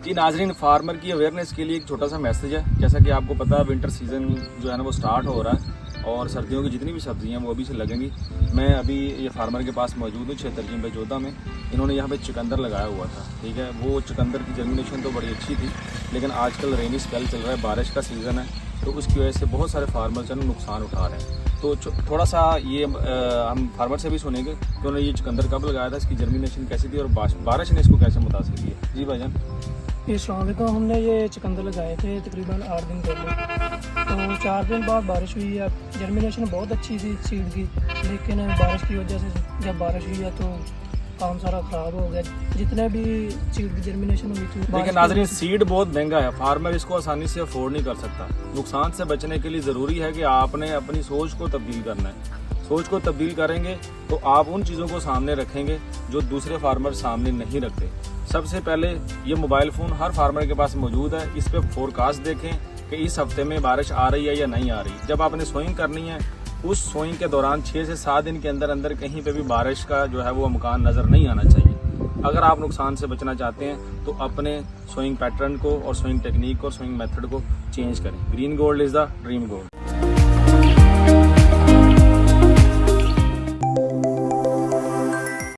जी नाजरीन, फार्मर की अवेयरनेस के लिए एक छोटा सा मैसेज है। जैसा कि आपको पता है विंटर सीज़न जो है ना वो स्टार्ट हो रहा है और सर्दियों की जितनी भी सब्जियां हैं वो अभी से लगेंगी। मैं अभी ये फार्मर के पास मौजूद हूँ क्षेत्र जी बजोदा में। इन्होंने यहाँ पे चुकंदर लगाया हुआ था, ठीक है। वो चुकंदर की जर्मिनेशन तो बड़ी अच्छी थी, लेकिन आजकल रेनी स्पेल चल रहा है, बारिश का सीज़न है, तो उसकी वजह से बहुत सारे फार्मर जो है नुकसान उठा रहे हैं। तो थोड़ा सा ये हम फार्मर से भी सुनेंगे कि उन्होंने ये चुकंदर कब लगाया था, इसकी जर्मिनेशन कैसी थी और बारिश ने इसको कैसे मुतासिर किया। जी भाईजान। अस्सलामुअलैकुम। हमने ये चुकंदर लगाए थे तकरीबन 8 दिन पहले, तो 4 दिन बाद बारिश हुई है। जर्मिनेशन बहुत अच्छी थी सीड की, लेकिन बारिश की वजह से जब बारिश हुई है तो काम सारा ख़राब हो गया, जितने भी सीड की जर्मिनेशन हुई थी। लेकिन नाज़रीन, सीड बहुत महंगा है, फार्मर इसको आसानी से अफोर्ड नहीं कर सकता। नुकसान से बचने के लिए ज़रूरी है कि आपने अपनी सोच को तब्दील करना है। सोच को तब्दील करेंगे तो आप उन चीज़ों को सामने रखेंगे जो दूसरे फार्मर सामने नहीं रखते। सबसे पहले ये मोबाइल फ़ोन हर फार्मर के पास मौजूद है, इस पर फोरकास्ट देखें कि इस हफ्ते में बारिश आ रही है या नहीं आ रही। जब आपने सोइंग करनी है, उस सोइंग के दौरान 6 से 7 दिन के अंदर अंदर कहीं पे भी बारिश का जो है वो अमकान नज़र नहीं आना चाहिए। अगर आप नुकसान से बचना चाहते हैं तो अपने सोइंग पैटर्न को और सोइंग टेक्निक और सोइंग मेथड को चेंज करें। Green gold is the dream gold.